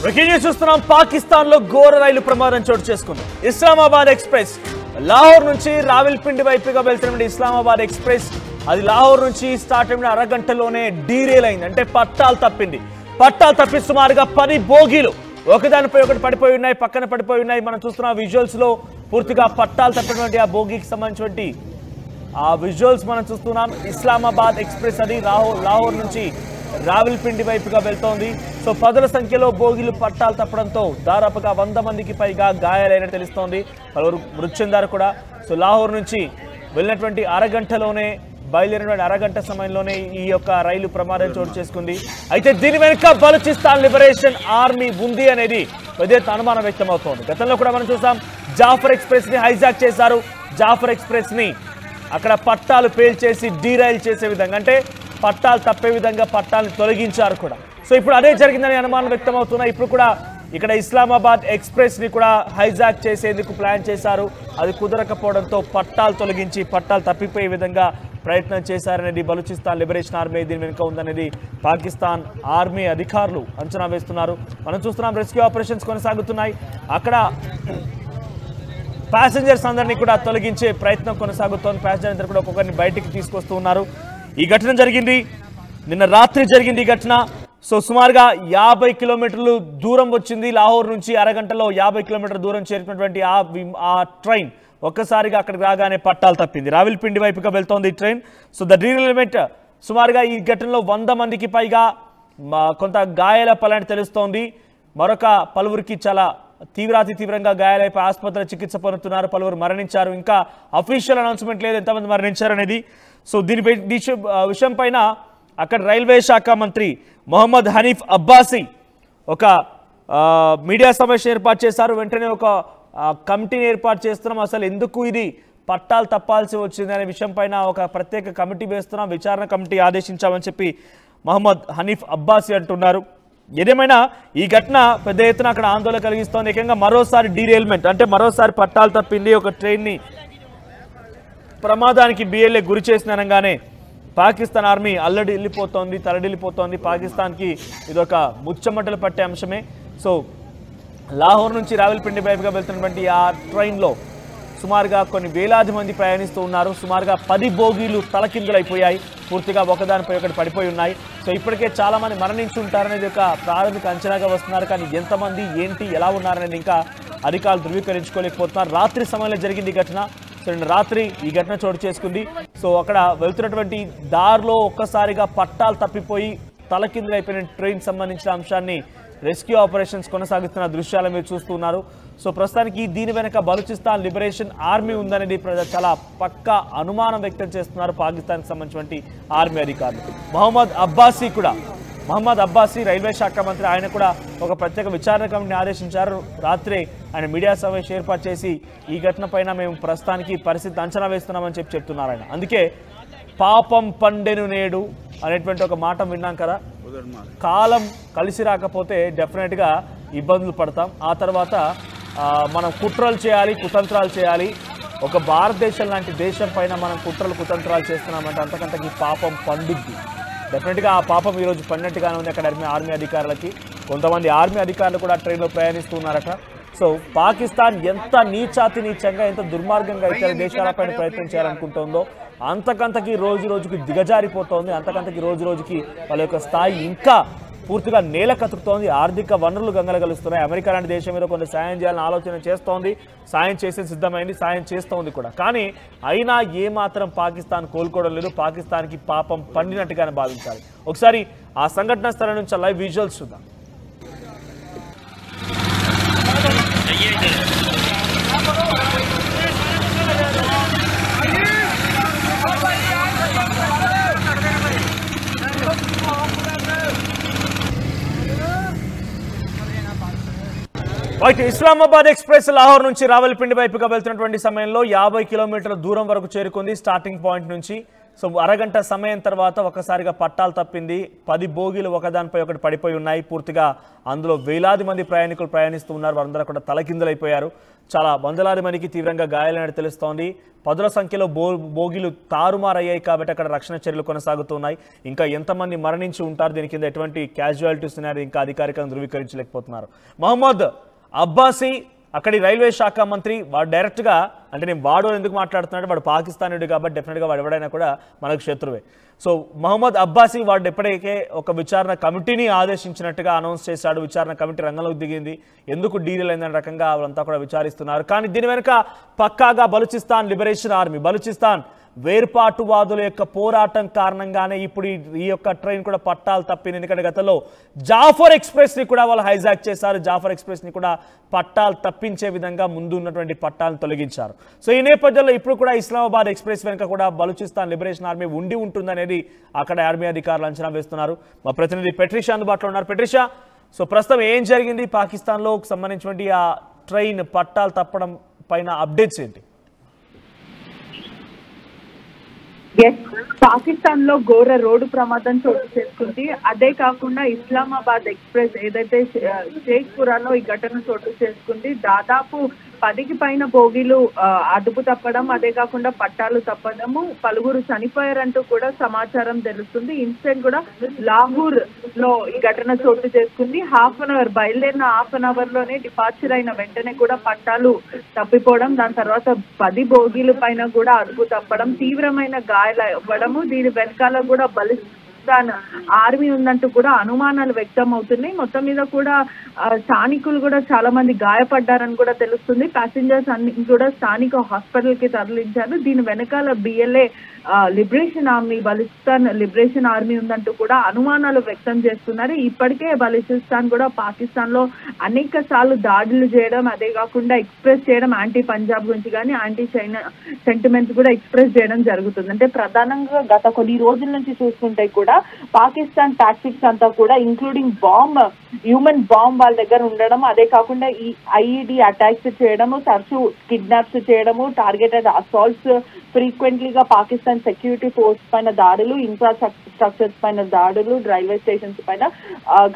Breaking news చూస్తున్నాం. పాకిస్తాన్ లో ఘోర రైలు ప్రమాదం చోటు చేసుకుంది. ఇస్లామాబాద్ ఎక్స్ప్రెస్ లాహోర్ నుంచి రావిల్పిండి వైపుగా వెళ్తున్న ఇస్లామాబాద్ ఎక్స్ప్రెస్ అది లాహోర్ నుంచి స్టార్ట్ అయిన అరగంటలోనే డీరేల్ అయింది. అంటే పట్టాలు తప్పి సుమారుగా 10 బోగీలు ఒకదానిపై ఒకటి పడిపోయి ఉన్నాయి, పక్కన పడిపోయి ఉన్నాయి. మనం చూస్తున్న విజువల్స్ లో పూర్తిగా పట్టాలు తప్పినటువంటి ఆ బోగీకి సంబంధించినటువంటి ఆ విజువల్స్ మనం చూస్తున్నాం. ఇస్లామాబాద్ ఎక్స్ప్రెస్ అది లాహోర్ నుంచి రావిల్పిండి వైపుగా వెళ్తోంది. సో 10ల సంఖ్యలో బోగీలు పట్టాలు తప్పడంతో దాదాపుగా 100 మందికి పైగా గాయాలైనట్టు తెలుస్తోంది. పలువురు మృతి చెందారు కూడా. సో లాహోర్ నుంచి వెళ్ళినటువంటి అరగంటలోనే బయలుదేరినటువంటి అరగంట సమయంలోనే ఈ యొక్క రైలు ప్రమాదం చోటు చేసుకుంది. అయితే దీని వెనుక బలూచిస్తాన్ లిబరేషన్ ఆర్మీ ఉంది అనేది పెద్ద అనుమానం వ్యక్తమవుతోంది. గతంలో కూడా మనం చూసాం, జాఫర్ ఎక్స్ప్రెస్ ని హైజాక్ చేశారు. జాఫర్ ఎక్స్ప్రెస్ ని అక్కడ పట్టాలు పేల్చేసి డీరైల్ చేసే విధంగా, అంటే పట్టాలు తప్పే విధంగా పట్టాలను తొలగించారు కూడా. సో ఇప్పుడు అదే జరిగిందని అనుమానం వ్యక్తమవుతున్నాయి. ఇప్పుడు కూడా ఇక్కడ ఇస్లామాబాద్ ఎక్స్ప్రెస్ ని కూడా హైజాక్ చేసేందుకు ప్లాన్ చేశారు. అది కుదరకపోవడంతో పట్టాలు తొలగించి పట్టాలు తప్పిపోయే విధంగా ప్రయత్నం చేశారనేది బలూచిస్తాన్ లిబరేషన్ ఆర్మీ దీని వెనుక ఉందనేది పాకిస్తాన్ ఆర్మీ అధికారులు అంచనా వేస్తున్నారు. మనం చూస్తున్నాం, రెస్క్యూ ఆపరేషన్స్ కొనసాగుతున్నాయి. అక్కడ ప్యాసింజర్స్ అందరినీ కూడా తొలగించే ప్రయత్నం కొనసాగుతోంది. ప్యాసింజర్ అందరూ కూడా ఒక్కొక్కరిని బయటికి తీసుకొస్తూ ఉన్నారు. ఈ ఘటన జరిగింది నిన్న రాత్రి జరిగింది ఈ ఘటన. సో సుమారుగా 50 కిలోమీటర్లు దూరం వచ్చింది. లాహోర్ నుంచి అరగంటలో 50 కిలోమీటర్ల దూరం చేరినటువంటి ఆ ట్రైన్ ఒక్కసారిగా అక్కడికి రాగానే పట్టాలు తప్పింది. రావిల్పిండి వైపుగా వెళ్తోంది ఈ ట్రైన్. సో ద డీరైల్మెంట్ సుమారుగా ఈ ఘటనలో 100 మందికి పైగా కొంత గాయాల పలాంటి తెలుస్తోంది. మరొక పలువురికి చాలా తీవ్రంగా గాయాలైపోయి ఆసుపత్రిలో చికిత్స పొందుతున్నారు. పలువురు మరణించారు. ఇంకా అఫీషియల్ అనౌన్స్మెంట్ లేదు ఎంతమంది మరణించారు అనేది. సో దీనిపై విషయం పైన అక్కడ రైల్వే శాఖ మంత్రి మొహమ్మద్ హనీఫ్ అబ్బాసీ ఒక మీడియా సమావేశం ఏర్పాటు చేశారు. వెంటనే ఒక కమిటీని ఏర్పాటు చేస్తున్నాం, అసలు ఎందుకు ఇది పట్టాలు తప్పాల్సి వచ్చింది అనే విషయం పైన ఒక ప్రత్యేక కమిటీ వేస్తున్నాం, విచారణ కమిటీ ఆదేశించామని చెప్పి మొహమ్మద్ హనీఫ్ అబ్బాసీ అంటున్నారు. ఏదేమైనా ఈ ఘటన పెద్ద ఎత్తున అక్కడ ఆందోళన కలిగిస్తోంది. ఏకంగా మరోసారి డీరైల్మెంట్, అంటే మరోసారి పట్టాలు తప్పింది, ఒక ట్రైన్ని ప్రమాదానికి BLA గురి చేసిన అనగానే పాకిస్తాన్ ఆర్మీ తలడిల్లిపోతోంది. పాకిస్తాన్కి ఇదొక ముచ్చమటలు పట్టే అంశమే. సో లాహోర్ నుంచి రావిల్పిండి వైపుగా వెళ్తున్నటువంటి ఆ ట్రైన్లో సుమారుగా కొన్ని వేలాది మంది ప్రయాణిస్తూ ఉన్నారు. సుమారుగా 10 బోగీలు తలకిందులైపోయాయి, పూర్తిగా ఒకదానిపై ఒకటి పడిపోయి ఉన్నాయి. సో ఇప్పటికే చాలామంది మరణించి ఉంటారనేది ఒక ప్రాథమిక అంచనాగా వస్తున్నారు. కానీ ఎంతమంది ఏంటి ఎలా ఉన్నారనేది ఇంకా అధికారులు ధృవీకరించుకోలేకపోతున్నారు. రాత్రి సమయంలో జరిగింది ఈ ఘటన. సో నిన్న రాత్రి ఈ ఘటన చోటు చేసుకుంది. సో అక్కడ వెళ్తున్నటువంటి దారిలో ఒక్కసారిగా పట్టాలు తప్పిపోయి తలకిందులైపోయిన ట్రైన్ సంబంధించిన అంశాన్ని రెస్క్యూ ఆపరేషన్స్ కొనసాగుతున్న దృశ్యాలు మీరు చూస్తున్నారు. సో ప్రస్తుతానికి దీని వెనక బలూచిస్తాన్ లిబరేషన్ ఆర్మీ ఉందనేది చాలా పక్కా అనుమానం వ్యక్తం చేస్తున్నారు పాకిస్తాన్కి సంబంధించినటువంటి ఆర్మీ అధికారులు. మొహమ్మద్ అబ్బాసీ రైల్వే శాఖ మంత్రి, ఆయన కూడా ఒక ప్రత్యేక విచారణ కమిటీని ఆదేశించారు. రాత్రే ఆయన మీడియా సమావేశం ఏర్పాటు చేసి ఈ ఘటన పైన మేము ప్రస్తుతానికి పరిస్థితి అంచనా వేస్తున్నామని చెప్తున్నారు ఆయన. అందుకే పాపం పండెను నేడు అనేటువంటి ఒక మాట విన్నాం కదా. కాలం కలిసి రాకపోతే డెఫినెట్గా ఇబ్బందులు పడతాం. ఆ తర్వాత మనం కుట్రలు చేయాలి, కుతంత్రాలు చేయాలి. ఒక భారతదేశం లాంటి దేశం పైన మనం కుతంత్రాలు చేస్తున్నామంటే అంతకంతకి పాపం పండుద్ది. డెఫినెట్గా ఆ పాపం ఈరోజు పడినట్టుగానే ఉంది అక్కడ ఆర్మీ అధికారులకి. కొంతమంది ఆర్మీ అధికారులు కూడా ట్రైన్లో ప్రయాణిస్తూ ఉన్నారట. సో పాకిస్తాన్ ఎంత నీచంగా ఎంత దుర్మార్గంగా ఇతర దేశాలపైన ప్రయత్నం చేయాలనుకుంటుందో అంతకంతకి రోజుకి దిగజారిపోతోంది. అంతకంతకి రోజుకి వాళ్ళ యొక్క స్థాయి ఇంకా పూర్తిగా నేల కతుకుతోంది. ఆర్థిక వనరులు గంగలగలుస్తున్నాయి. అమెరికా లాంటి దేశం మీద కొంత సాయం చేయాలని ఆలోచన చేస్తోంది, సాయం చేసే సిద్ధమైంది, సాయం చేస్తోంది కూడా. కానీ అయినా ఏమాత్రం పాకిస్తాన్ కోలుకోవడం లేదు. పాకిస్తాన్కి పాపం పండినట్టుగానే భావించాలి. ఒకసారి ఆ సంఘటన స్థలం నుంచి లైవ్ విజువల్స్ చూద్దాం. రైట్, ఇస్లామాబాద్ ఎక్స్ప్రెస్ లాహోర్ నుంచి రావల్పిండి వైపుగా వెళ్తున్నటువంటి సమయంలో 50 కిలోమీటర్ల దూరం వరకు చేరుకుంది స్టార్టింగ్ పాయింట్ నుంచి. సో అరగంట సమయం తర్వాత ఒకసారిగా పట్టాలు తప్పింది. 10 బోగీలు ఒకదానిపై ఒకటి పడిపోయి ఉన్నాయి. పూర్తిగా అందులో వేలాది మంది ప్రయాణికులు ప్రయాణిస్తూ ఉన్నారు. వారందరూ కూడా తలకిందులైపోయారు. చాలా వందలాది మందికి తీవ్రంగా గాయాలైనట్టు తెలుస్తోంది. పదుల సంఖ్యలో బోగీలు తారుమారయ్యాయి కాబట్టి అక్కడ రక్షణ చర్యలు కొనసాగుతున్నాయి. ఇంకా ఎంతమంది మరణించి ఉంటారు, దీని కింద ఎటువంటి క్యాజువాలిటీస్ ఉన్నాయో ఇంకా అధికారికంగా ధృవీకరించలేకపోతున్నారు. మహమ్మద్ అబ్బాసీ అక్కడి రైల్వే శాఖ మంత్రి, వాడు డైరెక్ట్గా అంటే నేను వాడు ఎందుకు మాట్లాడుతున్నాడు, వాడు పాకిస్తానీయుడు కాబట్టి డెఫినెట్గా వాడు ఎవడైనా కూడా మనకు శత్రువే. సో మహమ్మద్ అబ్బాసీ వాడు ఎప్పటికే ఒక విచారణ కమిటీని ఆదేశించినట్టుగా అనౌన్స్ చేశాడు. విచారణ కమిటీ రంగంలోకి దిగింది. ఎందుకు డీల్ అయిందనే రకంగా వాళ్ళంతా కూడా విచారిస్తున్నారు. కానీ దీని వెనుక పక్కాగా బలూచిస్తాన్ లిబరేషన్ ఆర్మీ, బలూచిస్తాన్ వేర్పాటువాదుల యొక్క పోరాటం కారణంగానే ఇప్పుడు ఈ యొక్క ట్రైన్ కూడా పట్టాలు తప్పింది. ఎందుకంటే గతంలో జాఫర్ ఎక్స్ప్రెస్ని కూడా వాళ్ళు హైజాక్ చేశారు. జాఫర్ ఎక్స్ప్రెస్ని కూడా పట్టాలు తప్పించే విధంగా ముందు ఉన్నటువంటి పట్టాలను తొలగించారు. సో ఈ నేపథ్యంలో ఇప్పుడు కూడా ఇస్లామాబాద్ ఎక్స్ప్రెస్ వెనుక కూడా బలూచిస్తాన్ లిబరేషన్ ఆర్మీ ఉండి ఉంటుందనేది అక్కడ ఆర్మీ అధికారులు అంచనా వేస్తున్నారు. మా ప్రతినిధి పెట్రిషా అందుబాటులో ఉన్నారు. పెట్రిషా, సో ప్రస్తుతం ఏం జరిగింది, పాకిస్తాన్లో సంబంధించినటువంటి ఆ ట్రైన్ పట్టాలు తప్పడం పైన అప్డేట్స్ ఏంటి? పాకిస్తాన్ లో ఘోర రోడ్డు ప్రమాదం చోటు చేసుకుంది. అదే కాకుండా ఇస్లామాబాద్ ఎక్స్ప్రెస్ ఏదైతే షేఖ్పురాలో ఈ ఘటన చోటు చేసుకుంది. దాదాపు 10కి పైన బోగీలు అదుపు తప్పడం, అదే కాకుండా పట్టాలు తప్పడము, పలువురు చనిపోయారంటూ కూడా సమాచారం తెలుస్తుంది. ఇన్సిడెంట్ కూడా లాహోర్ లో ఈ ఘటన చోటు చేసుకుంది. బయలుదేరిన హాఫ్ అన్ అవర్ లోనే డిపార్చర్ అయిన వెంటనే కూడా పట్టాలు తప్పిపోవడం, దాని తర్వాత 10 బోగీల పైన కూడా అదుపు తప్పడం, తీవ్రమైన గాయాలు అవ్వడము, దీని వెనకాల కూడా బలూచిస్తాన్ ఆర్మీ ఉందంటూ కూడా అనుమానాలు వ్యక్తం అవుతున్నాయి. మొత్తం మీద కూడా స్థానికులు కూడా చాలా మంది గాయపడ్డారని కూడా తెలుస్తుంది. ప్యాసింజర్స్ అన్ని కూడా స్థానిక హాస్పిటల్ కి తరలించారు. దీని వెనకాల BLA liberation army, Balochistan liberation army ఉందంటూ కూడా అనుమానాలు వ్యక్తం చేస్తున్నారు. ఇప్పటికే బలూచిస్తాన్ కూడా పాకిస్తాన్ లో అనేక సార్లు దాడులు చేయడం, అదే కాకుండా ఎక్స్ప్రెస్ చేయడం యాంటీ పంజాబ్ గురించి కానీ యాంటీ చైనా సెంటిమెంట్స్ కూడా ఎక్స్ప్రెస్ చేయడం జరుగుతుంది. అంటే ప్రధానంగా గత కొన్ని రోజుల నుంచి చూసుకుంటే కూడా పాకిస్తాన్ టాక్టిక్స్ అంతా కూడా ఇంక్లూడింగ్ హ్యూమన్ బాంబ్ వాళ్ళ దగ్గర ఉండడం, అదే కాకుండా ఈ IED అటాక్స్ చేయడము, తరచూ కిడ్నాప్స్ చేయడము, టార్గెటెడ్ అసాల్ట్స్, ఫ్రీక్వెంట్లీగా పాకిస్తాన్ సెక్యూరిటీ ఫోర్స్ పైన దాడులు, ఇన్ఫ్రాస్ట్రక్చర్స్ పైన దాడులు, రైల్వే స్టేషన్స్ పైన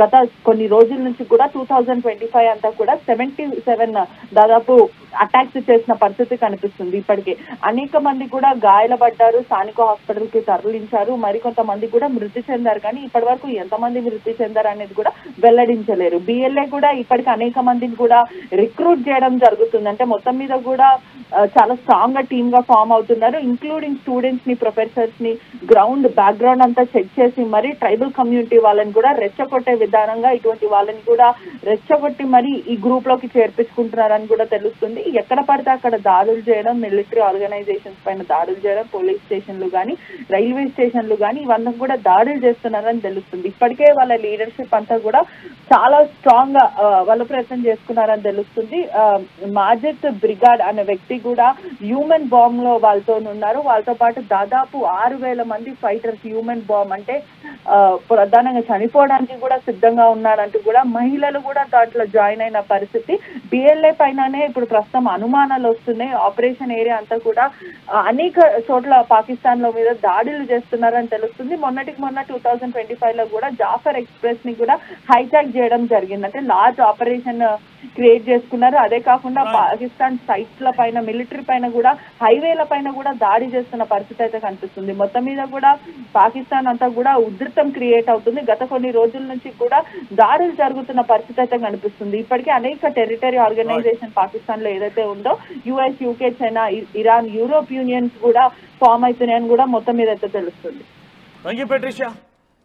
గత కొన్ని రోజుల నుంచి కూడా 2025 అంతా కూడా 77 దాదాపు అటాక్స్ చేసిన పరిస్థితి కనిపిస్తుంది. ఇప్పటికే అనేక మంది కూడా గాయాలపడ్డారు, స్థానిక హాస్పిటల్ కి తరలించారు, మరికొంతమంది కూడా మృతి చెందారు. కానీ ఇప్పటి వరకు ఎంతమంది మృతి చెందారు అనేది కూడా వెల్లడించలేరు. BLA కూడా ఇప్పటికి అనేక మందిని కూడా రిక్రూట్ చేయడం జరుగుతుంది. అంటే మొత్తం మీద కూడా చాలా స్ట్రాంగ్ గా టీమ్ గా ఫామ్ అవుతున్నారు. ఇంక్లూడింగ్ స్టూడెంట్స్ ని, ప్రొఫెసర్స్ ని, గ్రౌండ్ బ్యాక్గ్రౌండ్ అంతా చెక్ చేసి మరి ట్రైబల్ కమ్యూనిటీ వాళ్ళని కూడా రెచ్చగొట్టే విధానంగా ఇటువంటి వాళ్ళని కూడా రెచ్చగొట్టి మరి ఈ గ్రూప్ లోకి చేర్పించుకుంటున్నారని కూడా తెలుస్తుంది. ఎక్కడ పడితే అక్కడ దాడులు చేయడం, మిలిటరీ ఆర్గనైజేషన్స్ పైన దాడులు చేయడం, పోలీస్ స్టేషన్లు కానీ, రైల్వే స్టేషన్లు కానీ ఇవన్నీ కూడా దాడులు చేస్తున్నారని తెలుస్తుంది. ఇప్పటికే వాళ్ళ లీడర్షిప్ అంతా కూడా చాలా స్ట్రాంగ్ గా వాళ్ళ ప్రయత్నం చేసుకున్నారని తెలుస్తుంది. మాజిద్ బ్రిగాడ్ అనే వ్యక్తి కూడా హ్యూమన్ బాంబ్ లో వాళ్ళతో ఉన్నారు. వాళ్ళతో పాటు దాదాపు 6,000 మంది ఫైటర్స్ హ్యూమన్ బాంబ్ అంటే ప్రధానంగా చనిపోవడానికి కూడా సిద్ధంగా ఉన్నారంటూ కూడా మహిళలు కూడా దాంట్లో జాయిన్ అయిన పరిస్థితి. BLA పైననే ఇప్పుడు ప్రస్తుతం అనుమానాలు వస్తున్నాయి. ఆపరేషన్ ఏరియా అంతా కూడా అనేక చోట్ల పాకిస్తాన్ లో మీద దాడులు చేస్తున్నారని తెలుస్తుంది. మొన్నటికి మొన్న 2025 లో కూడా జాఫర్ ఎక్స్ప్రెస్ ని కూడా హైజాక్ చేయడం జరిగింది. అంటే లార్జ్ ఆపరేషన్ క్రియేట్ చేసుకున్నారు. అదే కాకుండా పాకిస్తాన్ సైట్స్ ల పైన, మిలిటరీ పైన కూడా, హైవేల పైన కూడా దాడి చేస్తున్న పరిస్థితి అయితే కనిపిస్తుంది. మొత్తం మీద కూడా పాకిస్తాన్ అంతా కూడా ఉధృతం క్రియేట్ అవుతుంది. గత కొన్ని రోజుల నుంచి కూడా దాడులు జరుగుతున్న పరిస్థితి అయితే కనిపిస్తుంది. ఇప్పటికే అనేక టెరిటరీ ఆర్గనైజేషన్ పాకిస్తాన్ లో ఏదైతే ఉందో US, UK, China, Iran, Europe unions కూడా ఫామ్ అవుతున్నాయని కూడా మొత్తం మీద అయితే తెలుస్తుంది.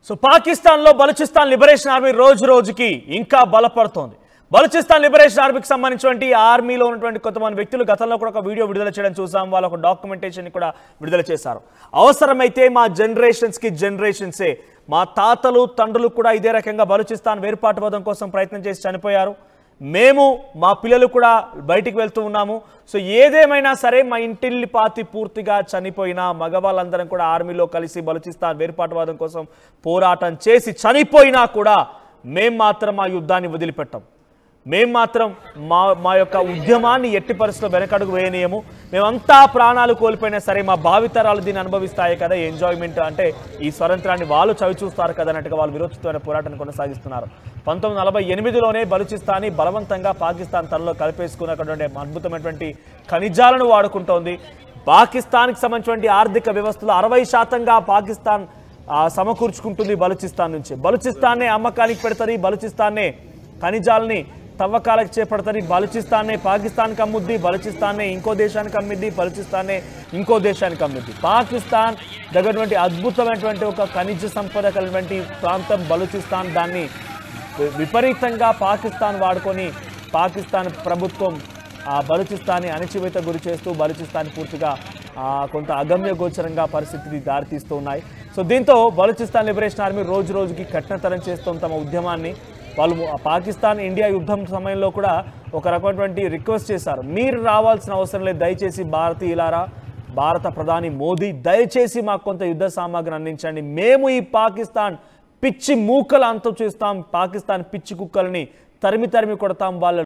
సో పాకిస్తాన్ లో బలూచిస్తాన్ లిబరేషన్ ఆర్మీ రోజు రోజుకి ఇంకా బలపడుతోంది. బలూచిస్తాన్ లిబరేషన్ ఆర్మీకి సంబంధించినటువంటి ఆర్మీలో ఉన్నటువంటి కొంతమంది వ్యక్తులు గతంలో కూడా ఒక వీడియో విడుదల చేయడం చూసాం. వాళ్ళ ఒక డాక్యుమెంటేషన్ కూడా విడుదల చేశారు. అవసరమైతే మా జనరేషన్సే, మా తాతలు తండ్రులు కూడా ఇదే రకంగా బలూచిస్తాన్ వేర్పాటువాదం కోసం ప్రయత్నం చేసి చనిపోయారు. మేము, మా పిల్లలు కూడా బయటికి వెళ్తూ ఉన్నాము. సో ఏదేమైనా సరే మా ఇంటిల్లి పాతి పూర్తిగా చనిపోయినా మగవాళ్ళందరం కూడా ఆర్మీలో కలిసి బలూచిస్తాన్ వేర్పాటువాదం కోసం పోరాటం చేసి చనిపోయినా కూడా మేం మాత్రం ఆ యుద్ధాన్ని వదిలిపెట్టాం. మేము మాత్రం మా యొక్క ఉద్యమాన్ని ఎట్టి పరిస్థితుల్లో వెనకడుగు వేయనీయము. మేమంతా ప్రాణాలు కోల్పోయినా సరే మా భావితరాలు దీన్ని అనుభవిస్తాయి కదా, ఎంజాయ్మెంట్ అంటే ఈ స్వతంత్రాన్ని వాళ్ళు చవి చూస్తారు కదా అన్నట్టుగా వాళ్ళు విరోచితమైన పోరాటాన్ని కొనసాగిస్తున్నారు. 1948లోనే బలూచిస్తాన్ని బలవంతంగా పాకిస్తాన్ తనలో కలిపేసుకున్నటువంటి అద్భుతమైనటువంటి ఖనిజాలను వాడుకుంటోంది. పాకిస్తాన్కి సంబంధించినటువంటి ఆర్థిక వ్యవస్థలో 60% పాకిస్తాన్ సమకూర్చుకుంటుంది బలూచిస్తాన్ నుంచి. బలూచిస్తాన్నే అమ్మకానికి పెడతారు, బలూచిస్తాన్నే ఖనిజాలని తవ్వకాలకు చేపడతారు, బలూచిస్తాన్నే పాకిస్తాన్కి అమ్ముద్ది, బలూచిస్తాన్నే ఇంకో దేశానికి అమ్మిద్ది, బలూచిస్తాన్నే ఇంకో దేశానికి అమ్మిద్ది. పాకిస్తాన్ దగ్గరటువంటి అద్భుతమైనటువంటి ఒక ఖనిజ సంపద కలిగినటువంటి ప్రాంతం బలూచిస్తాన్. దాన్ని విపరీతంగా పాకిస్తాన్ వాడుకొని పాకిస్తాన్ ప్రభుత్వం ఆ బలూచిస్తాన్ని అణచివేత గురి చేస్తూ బలూచిస్తాన్ పూర్తిగా కొంత అగమ్య గోచరంగా పరిస్థితిని దారితీస్తూ ఉన్నాయి. సో దీంతో బలూచిస్తాన్ లిబరేషన్ ఆర్మీ రోజు రోజుకి కఠినతరం చేస్తూ తమ ఉద్యమాన్ని వాళ్ళు పాకిస్తాన్ ఇండియా యుద్ధం సమయంలో కూడా ఒక రకమైనటువంటి రిక్వెస్ట్ చేశారు, మీరు రావాల్సిన అవసరం లేదు, దయచేసి భారతీయులారా, భారత ప్రధాని మోదీ దయచేసి మాకు కొంత యుద్ధ సామాగ్రిని అందించండి, మేము ఈ పాకిస్తాన్ పిచ్చి మూకలు అంతం చేస్తాం, పాకిస్తాన్ పిచ్చి కుక్కల్ని తరిమి కొడతాం, వాళ్ళ